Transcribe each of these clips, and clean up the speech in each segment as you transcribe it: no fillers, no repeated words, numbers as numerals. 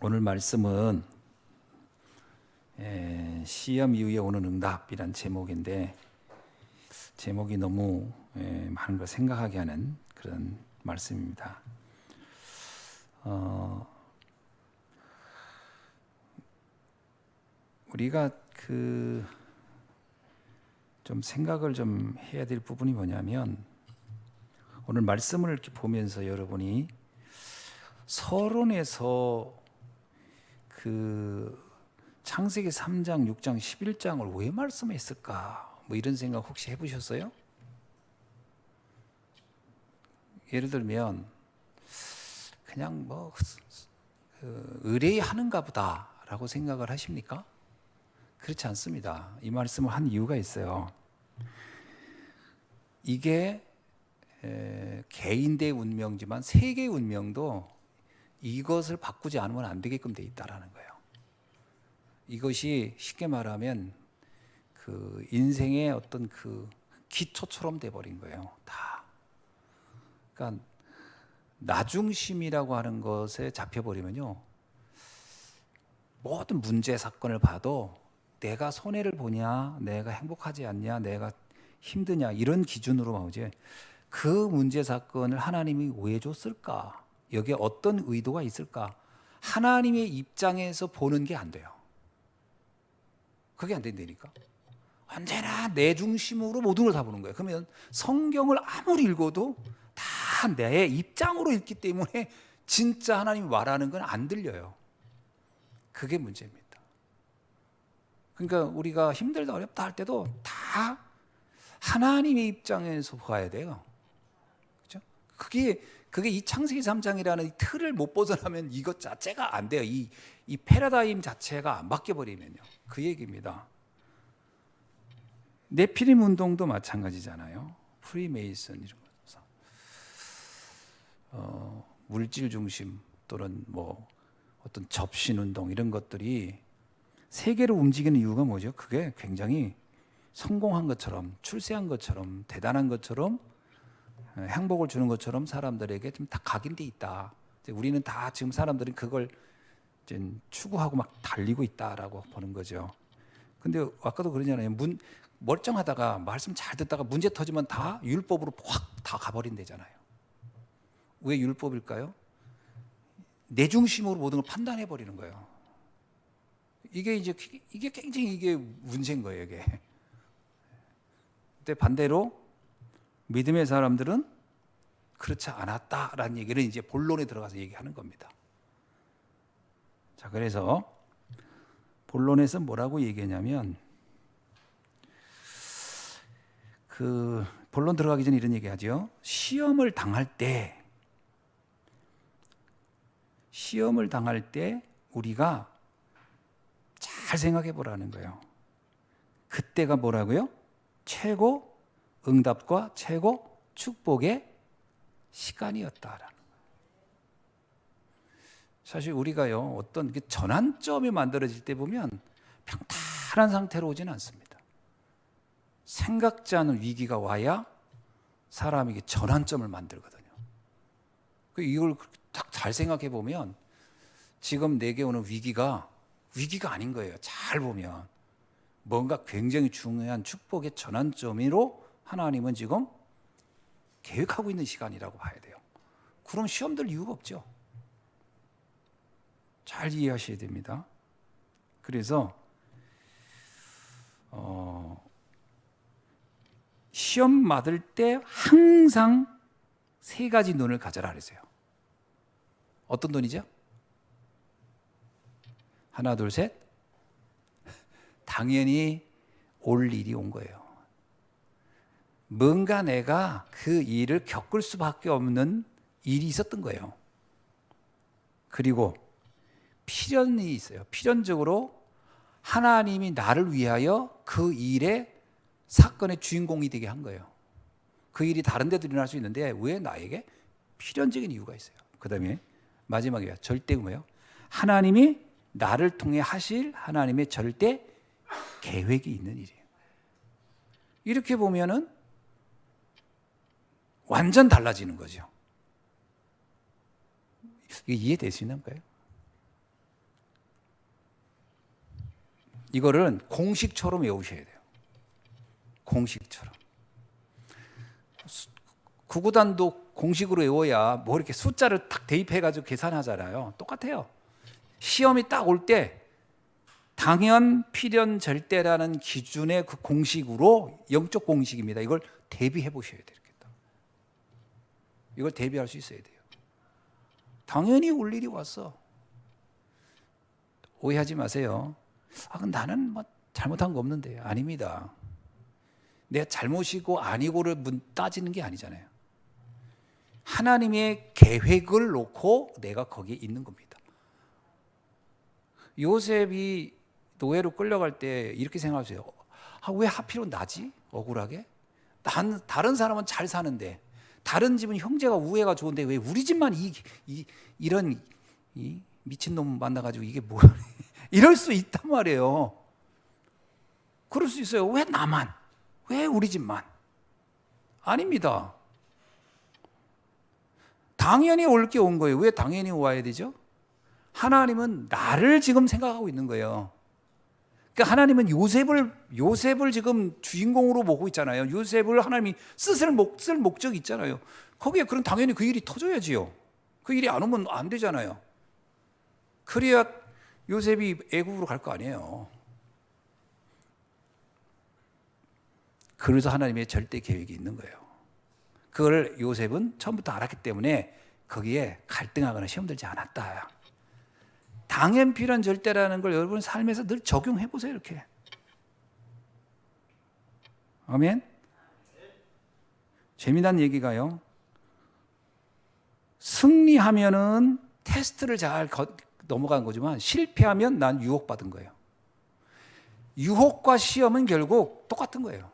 오늘 말씀은 시험 이후에 오는 응답이란 제목인데 제목이 너무 많은 걸 생각하게 하는 그런 말씀입니다. 우리가 좀 생각을 좀 해야 될 부분이 뭐냐면 오늘 말씀을 이렇게 보면서 여러분이 서론에서 창세기 3장, 6장, 11장을 왜 말씀했을까? 뭐 이런 생각 혹시 해보셨어요? 예를 들면 그냥 의뢰하는가 보다라고 생각을 하십니까? 그렇지 않습니다. 이 말씀을 한 이유가 있어요. 이게 개인의 운명이지만 세계의 운명도 이것을 바꾸지 않으면 안 되게끔 돼 있다라는 거예요. 이것이 쉽게 말하면 인생의 어떤 기초처럼 돼버린 거예요. 다. 그러니까 나중심이라고 하는 것에 잡혀버리면요, 모든 문제 사건을 봐도 내가 손해를 보냐, 내가 행복하지 않냐, 내가 힘드냐 이런 기준으로 나오지. 그 문제 사건을 하나님이 왜 줬을까? 여기에 어떤 의도가 있을까? 하나님의 입장에서 보는 게 안 돼요. 그게 안 된다니까. 언제나 내 중심으로 모든 걸 다 보는 거예요. 그러면 성경을 아무리 읽어도 다 내 입장으로 읽기 때문에 진짜 하나님이 말하는 건 안 들려요. 그게 문제입니다. 그러니까 우리가 힘들다 어렵다 할 때도 다 하나님의 입장에서 봐야 돼요. 그렇죠? 그게 이 창세기 3장이라는 이 틀을 못 벗어나면 이것 자체가 안 돼요. 이 패러다임 자체가 안 바뀌어 버리면요. 그 얘기입니다. 네피림 운동도 마찬가지잖아요. 프리메이슨 이런 거. 물질 중심 또는 어떤 접신 운동 이런 것들이 세계를 움직이는 이유가 뭐죠? 그게 굉장히 성공한 것처럼, 출세한 것처럼, 대단한 것처럼, 행복을 주는 것처럼 사람들에게 좀 다 각인돼 있다. 우리는 다 지금 사람들은 그걸 이제 추구하고 막 달리고 있다라고 보는 거죠. 근데 아까도 그러잖아요. 멀쩡하다가 말씀 잘 듣다가 문제 터지면 다 율법으로 확 다 가버린대잖아요. 왜 율법일까요? 내 중심으로 모든 걸 판단해 버리는 거예요. 이게 굉장히 이게 문제인 거예요, 이게. 근데 반대로 믿음의 사람들은 그렇지 않았다라는 얘기를 이제 본론에 들어가서 얘기하는 겁니다. 자, 그래서 본론에서 뭐라고 얘기하냐면 본론 들어가기 전에 이런 얘기하죠. 시험을 당할 때 우리가 잘 생각해 보라는 거예요. 그때가 뭐라고요? 최고 응답과 최고 축복의 시간이었다라는 거예요. 사실 우리가요, 어떤 전환점이 만들어질 때 보면 평탄한 상태로 오지는 않습니다. 생각지 않은 위기가 와야 사람에게 전환점을 만들거든요. 이걸 딱 잘 생각해 보면 지금 내게 오는 위기가 아닌 거예요. 잘 보면 뭔가 굉장히 중요한 축복의 전환점으로 하나님은 지금 계획하고 있는 시간이라고 봐야 돼요. 그럼 시험 들 이유가 없죠. 잘 이해하셔야 됩니다. 그래서 시험 맞을 때 항상 세 가지 눈을 가져라 그랬어요. 어떤 눈이죠? 하나, 둘, 셋. 당연히 올 일이 온 거예요. 뭔가 내가 그 일을 겪을 수밖에 없는 일이 있었던 거예요. 그리고 필연이 있어요. 필연적으로 하나님이 나를 위하여 그 일의 사건의 주인공이 되게 한 거예요. 그 일이 다른 데도 일어날 수 있는데 왜 나에게? 필연적인 이유가 있어요. 그 다음에 마지막이에요. 절대 뭐예요? 하나님이 나를 통해 하실 하나님의 절대 계획이 있는 일이에요. 이렇게 보면은 완전 달라지는 거죠. 이게 이해되시는 거예요? 이거를 공식처럼 외우셔야 돼요. 공식처럼. 구구단도 공식으로 외워야 뭐 이렇게 숫자를 딱 대입해가지고 계산하잖아요. 똑같아요. 시험이 딱 올 때 당연, 필연, 절대라는 기준의 그 공식으로 영적 공식입니다. 이걸 대비해 보셔야 되겠다. 이걸 대비할 수 있어야 돼요. 당연히 올 일이 왔어. 오해하지 마세요. 나는 뭐 잘못한 거 없는데. 아닙니다. 내가 잘못이고 아니고를 따지는 게 아니잖아요. 하나님의 계획을 놓고 내가 거기에 있는 겁니다. 요셉이 노예로 끌려갈 때 이렇게 생각하세요. 왜 하필은 나지? 억울하게? 다른 사람은 잘 사는데, 다른 집은 형제가 우애가 좋은데 왜 우리 집만 이런 미친놈 만나가지고 이게 뭐야? 이럴 수 있단 말이에요. 그럴 수 있어요. 왜 나만? 왜 우리 집만? 아닙니다. 당연히 올 게 온 거예요. 왜 당연히 와야 되죠? 하나님은 나를 지금 생각하고 있는 거예요. 그러니까 하나님은 요셉을 지금 주인공으로 보고 있잖아요. 요셉을 하나님이 쓸 목적이 있잖아요. 거기에 그럼 당연히 그 일이 터져야지요. 그 일이 안 오면 안 되잖아요. 그래야 요셉이 애국으로 갈 거 아니에요. 그래서 하나님의 절대 계획이 있는 거예요. 그걸 요셉은 처음부터 알았기 때문에 거기에 갈등하거나 시험 들지 않았다. 당연, 필연, 절대라는 걸 여러분 삶에서 늘 적용해 보세요. 이렇게. 아멘. 재미난 얘기가요. 승리하면은 테스트를 잘 넘어간 거지만 실패하면 난 유혹받은 거예요. 유혹과 시험은 결국 똑같은 거예요.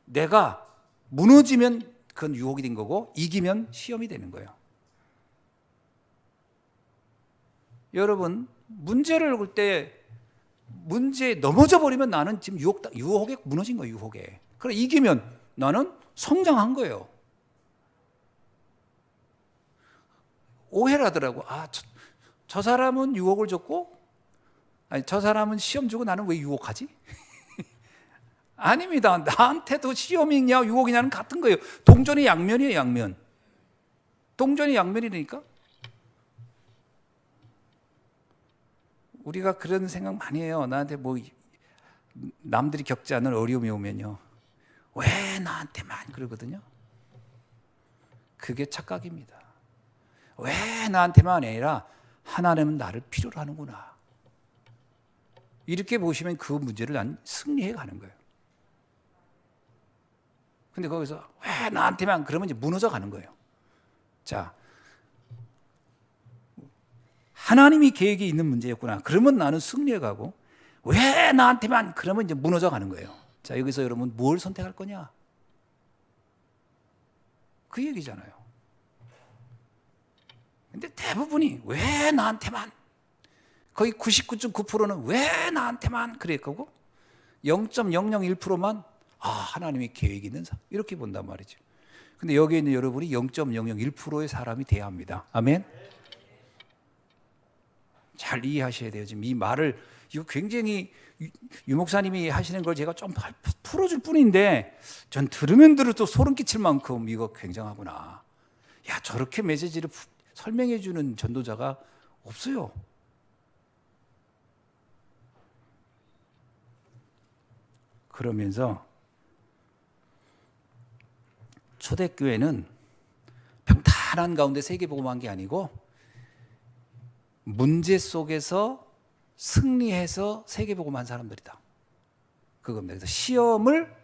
내가 무너지면 그건 유혹이 된 거고 이기면 시험이 되는 거예요. 여러분, 문제를 볼 때 문제에 넘어져 버리면 나는 지금 유혹에 무너진 거예요. 유혹에. 그래 이기면 나는 성장한 거예요. 오해를 하더라고. 저 사람은 유혹을 줬고, 저 사람은 시험 주고 나는 왜 유혹하지? 아닙니다. 나한테도 시험이냐 유혹이냐는 같은 거예요. 동전의 양면이에요. 양면. 동전의 양면이니까. 우리가 그런 생각 많이 해요. 나한테 뭐 남들이 겪지 않는 어려움이 오면요, 왜 나한테만 그러거든요. 그게 착각입니다. 왜 나한테만 아니라 하나님은 나를 필요로 하는구나. 이렇게 보시면 그 문제를 난 승리해 가는 거예요. 근데 거기서 왜 나한테만 그러면 이제 무너져 가는 거예요. 자, 하나님이 계획이 있는 문제였구나. 그러면 나는 승리해 가고, 왜 나한테만 그러면 이제 무너져 가는 거예요. 자, 여기서 여러분 뭘 선택할 거냐? 그 얘기잖아요. 근데 대부분이 왜 나한테만, 거의 99.9%는 왜 나한테만 그럴 거고 0.001%만 하나님의 계획이 있는 사람, 이렇게 본단 말이죠. 근데 여기에 있는 여러분이 0.001%의 사람이 돼야 합니다. 아멘. 잘 이해하셔야 돼요. 지금 이 말을, 이거 굉장히 유 목사님이 하시는 걸 제가 좀 풀어줄 뿐인데 전 들으면 들을수록 소름 끼칠 만큼 이거 굉장하구나. 야, 저렇게 메시지를 설명해 주는 전도자가 없어요. 그러면서 초대교회는 평탄한 가운데 세계복음한 게 아니고 문제 속에서 승리해서 세계복음한 사람들이다. 그겁니다. 그래서 시험을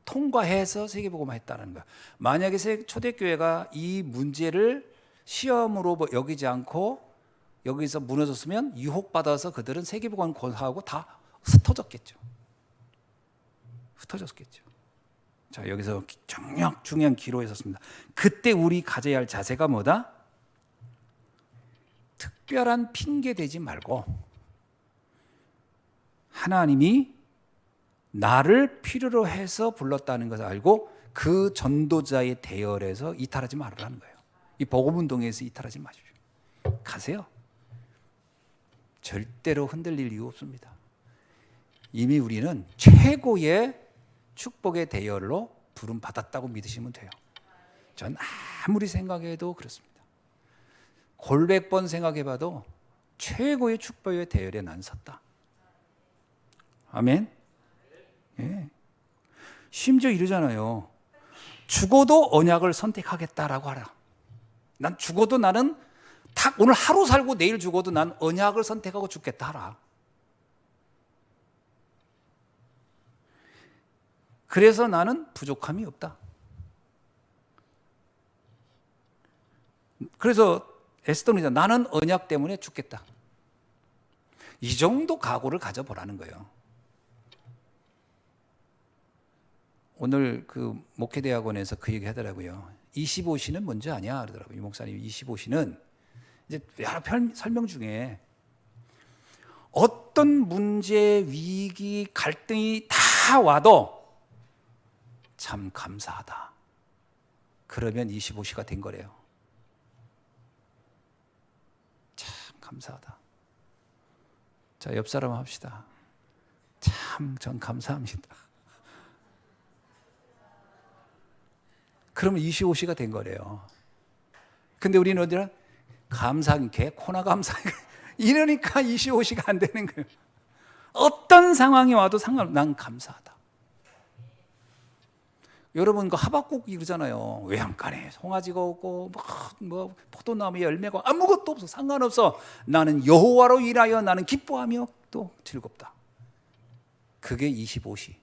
통과해서 세계복음만 했다는 거야. 만약에 초대교회가 이 문제를 시험으로 여기지 않고 여기서 무너졌으면 유혹받아서 그들은 세계복음을 권하고 다 흩어졌겠죠. 흩어졌겠죠. 자, 여기서 중요한 기로에 섰습니다. 그때 우리 가져야 할 자세가 뭐다? 특별한 핑계 대지 말고 하나님이 나를 필요로 해서 불렀다는 것을 알고 그 전도자의 대열에서 이탈하지 말라는 거예요. 이 복음운동에서 이탈하지 마십시오. 가세요. 절대로 흔들릴 이유 없습니다. 이미 우리는 최고의 축복의 대열로 부름 받았다고 믿으시면 돼요. 전 아무리 생각해도 그렇습니다. 골백 번 생각해봐도 최고의 축복의 대열에 난 섰다. 아멘. 예. 심지어 이러잖아요. 죽어도 언약을 선택하겠다라고 하라. 난 죽어도 나는 딱 오늘 하루 살고 내일 죽어도 난 언약을 선택하고 죽겠다 하라. 그래서 나는 부족함이 없다. 그래서 에스더는 나는 언약 때문에 죽겠다. 이 정도 각오를 가져보라는 거예요. 오늘 그 목회대학원에서 그 얘기 하더라고요. 25시는 뭔지 아냐? 그러더라고요. 이 목사님 25시는 이제 여러 설명 중에 어떤 문제, 위기, 갈등이 다 와도 참 감사하다. 그러면 25시가 된 거래요. 참 감사하다. 자, 옆 사람 합시다. 참 전 감사합니다. 그러면 25시가 된 거래요. 근데 우리는 어디라? 감사하긴 개코나 감사. 이러니까 25시가 안 되는 거예요. 어떤 상황이 와도 난 감사하다. 여러분 그 하박국이 그러잖아요. 외양간에 송아지가 없고 뭐 포도나무에 열매가 아무것도 없어. 상관없어. 나는 여호와로 일하여 나는 기뻐하며 또 즐겁다. 그게 25시.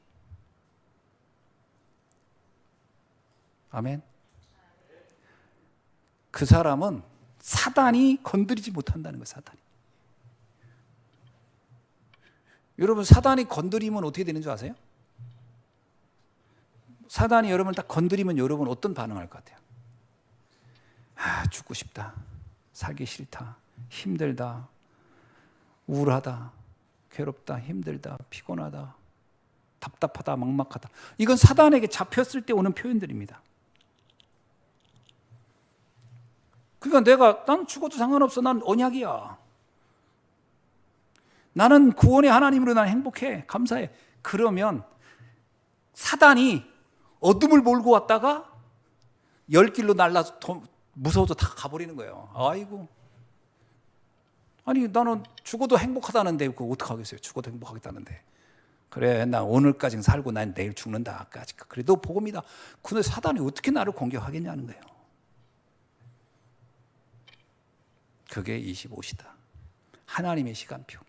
아멘. 그 사람은 사단이 건드리지 못한다는 거예요. 사단이. 여러분 사단이 건드리면 어떻게 되는 줄 아세요? 사단이 여러분을 딱 건드리면 여러분 어떤 반응할 것 같아요? 아, 죽고 싶다. 살기 싫다. 힘들다. 우울하다. 괴롭다. 힘들다. 피곤하다. 답답하다. 막막하다. 이건 사단에게 잡혔을 때 오는 표현들입니다. 그러니까 난 죽어도 상관없어. 난 언약이야. 나는 구원의 하나님으로 난 행복해. 감사해. 그러면 사단이 어둠을 몰고 왔다가 열 길로 날라서 무서워서 다 가버리는 거예요. 아이고. 아니 나는 죽어도 행복하다는데 그거 어떡하겠어요. 죽어도 행복하겠다는데. 그래 나 오늘까지는 살고 난 내일 죽는다. 그래도 복음이다. 근데 사단이 어떻게 나를 공격하겠냐는 거예요. 그게 25시다. 하나님의 시간표.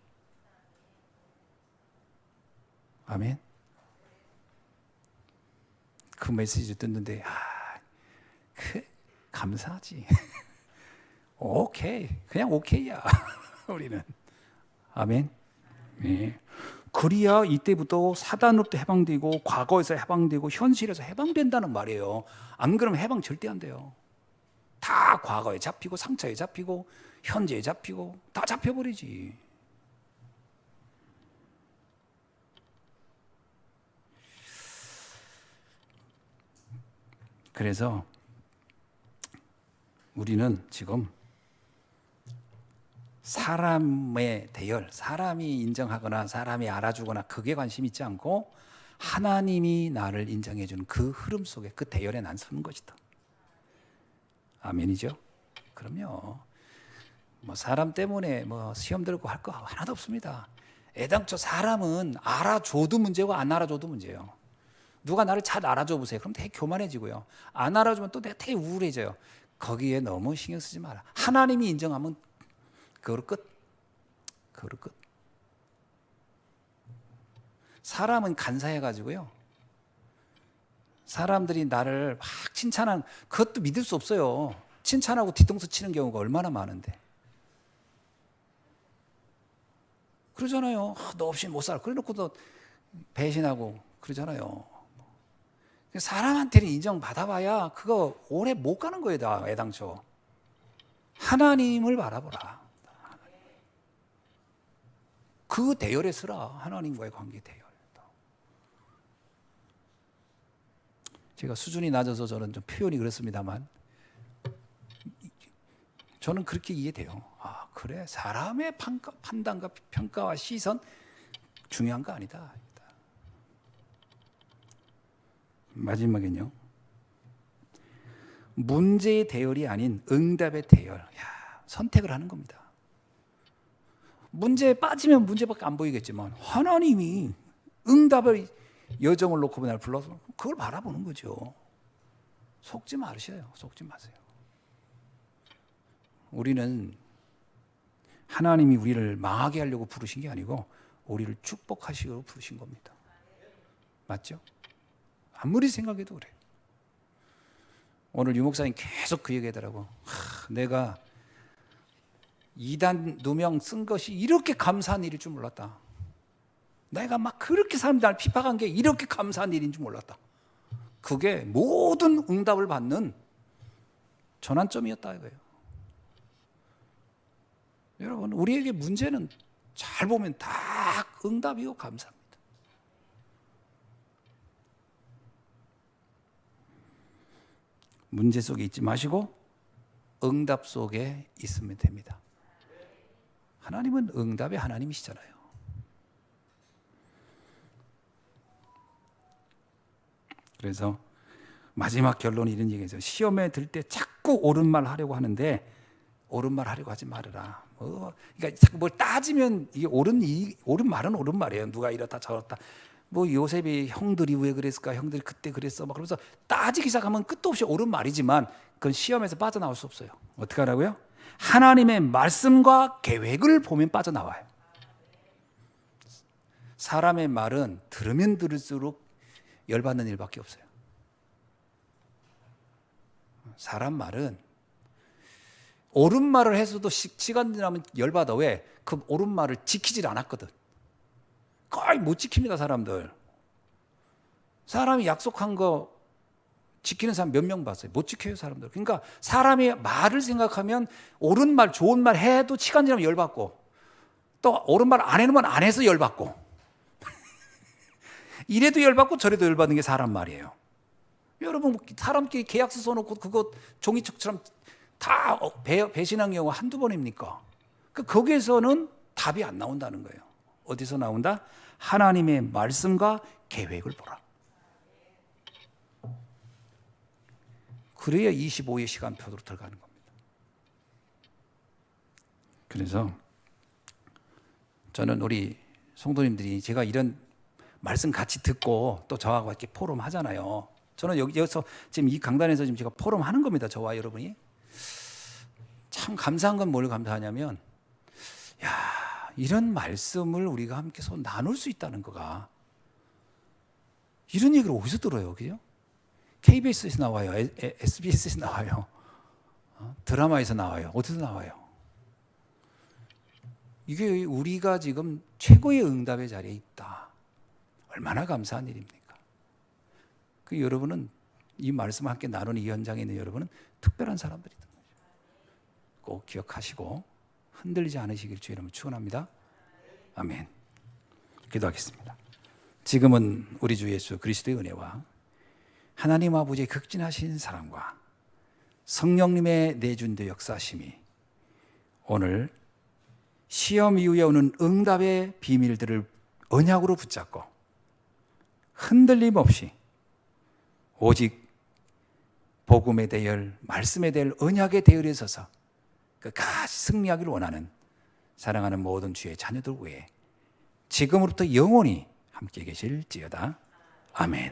아멘. 그 메시지 듣는데 감사하지. 오케이. 그냥 오케이야. 우리는. 아멘. 네. 그래야 이때부터 사단으로부터 해방되고 과거에서 해방되고 현실에서 해방된다는 말이에요. 안 그러면 해방 절대 안 돼요. 다 과거에 잡히고 상처에 잡히고 현재에 잡히고 다 잡혀버리지. 그래서 우리는 지금 사람의 대열, 사람이 인정하거나 사람이 알아주거나 그게 관심 있지 않고 하나님이 나를 인정해 주는 그 흐름 속에 그 대열에 난 서는 것이다. 아멘이죠? 그럼요. 뭐 사람 때문에 뭐 시험 들고 할 거 하나도 없습니다. 애당초 사람은 알아줘도 문제고 안 알아줘도 문제예요. 누가 나를 잘 알아줘 보세요. 그럼 되게 교만해지고요. 안 알아주면 또 내가 되게 우울해져요. 거기에 너무 신경 쓰지 마라. 하나님이 인정하면 그거로 끝. 그거로 끝. 사람은 간사해가지고요. 사람들이 나를 막 칭찬하는 그것도 믿을 수 없어요. 칭찬하고 뒤통수 치는 경우가 얼마나 많은데. 그러잖아요. 너 없이 못 살아. 그래놓고도 배신하고 그러잖아요. 사람한테는 인정받아봐야 그거 오래 못 가는 거예요. 애당초. 하나님을 바라보라. 그 대열에 서라. 하나님과의 관계 대열. 제가 수준이 낮아서 저는 좀 표현이 그렇습니다만 저는 그렇게 이해돼요. 아 그래 사람의 판단과 평가와 시선 중요한 거 아니다. 마지막엔요. 문제의 대열이 아닌 응답의 대열. 선택을 하는 겁니다. 문제에 빠지면 문제밖에 안 보이겠지만 하나님이 응답의 여정을 놓고 날 불러서 그걸 바라보는 거죠. 속지 마세요. 속지 마세요. 우리는 하나님이 우리를 망하게 하려고 부르신 게 아니고 우리를 축복하시려고 부르신 겁니다. 맞죠? 아무리 생각해도 그래. 오늘 유 목사님 계속 그 얘기하더라고. 내가 이단 누명 쓴 것이 이렇게 감사한 일일 줄 몰랐다. 내가 막 그렇게 사람들 날 핍박한 게 이렇게 감사한 일인 줄 몰랐다. 그게 모든 응답을 받는 전환점이었다 이거예요. 여러분, 우리에게 문제는 잘 보면 다 응답이고 감사합니다. 문제 속에 있지 마시고 응답 속에 있으면 됩니다. 하나님은 응답의 하나님이시잖아요. 그래서 마지막 결론이 이런 얘기죠. 시험에 들 때 자꾸 옳은 말 하려고 하는데 옳은 말 하려고 하지 말아라. 그러니까 자꾸 뭘 따지면 이게 옳은 말은 옳은 말이에요. 누가 이렇다 저렇다. 뭐 요셉이 형들이 왜 그랬을까? 형들이 그때 그랬어. 막 그러면서 따지기 시작하면 끝도 없이 옳은 말이지만 그건 시험에서 빠져나올 수 없어요. 어떻게 하라고요? 하나님의 말씀과 계획을 보면 빠져나와요. 사람의 말은 들으면 들을수록 열받는 일밖에 없어요. 사람 말은 옳은 말을 해서도 시간 지나면 열받아. 왜? 그 옳은 말을 지키질 않았거든. 거의 못 지킵니다, 사람들. 사람이 약속한 거 지키는 사람 몇 명 봤어요? 못 지켜요, 사람들. 그러니까 사람이 말을 생각하면 옳은 말, 좋은 말 해도 시간 지나면 열받고 또 옳은 말 안 해놓으면 안 해서 열받고 이래도 열받고 저래도 열받는 게 사람 말이에요. 여러분, 사람끼리 계약서 써놓고 그거 종이책처럼 다 배신한 경우가 한두 번입니까? 거기에서는 답이 안 나온다는 거예요. 어디서 나온다? 하나님의 말씀과 계획을 보라. 그래야 25의 시간표로 들어가는 겁니다. 그래서 저는 우리 성도님들이 제가 이런 말씀 같이 듣고 또 저하고 이렇게 포럼 하잖아요. 저는 여기서 지금 이 강단에서 지금 제가 포럼 하는 겁니다. 저와 여러분이. 참 감사한 건 뭘 감사하냐면, 이런 말씀을 우리가 함께 서로 나눌 수 있다는 거가, 이런 얘기를 어디서 들어요? 그죠? KBS에서 나와요. SBS에서 나와요. 드라마에서 나와요. 어디서 나와요? 이게 우리가 지금 최고의 응답의 자리에 있다. 얼마나 감사한 일입니까? 여러분은 이 말씀을 함께 나누는 이 현장에 있는 여러분은 특별한 사람들이다. 꼭 기억하시고 흔들리지 않으시길 주의 이름으로 축원합니다. 아멘. 기도하겠습니다. 지금은 우리 주 예수 그리스도의 은혜와 하나님 아버지의 극진하신 사랑과 성령님의 내준대 역사심이 오늘 시험 이후에 오는 응답의 비밀들을 언약으로 붙잡고 흔들림 없이 오직 복음의 대열, 말씀의 대열, 언약의 대열에 서서 끝까지 승리하기를 원하는 사랑하는 모든 주의 자녀들 외에 지금으로부터 영원히 함께 계실지어다. 아멘.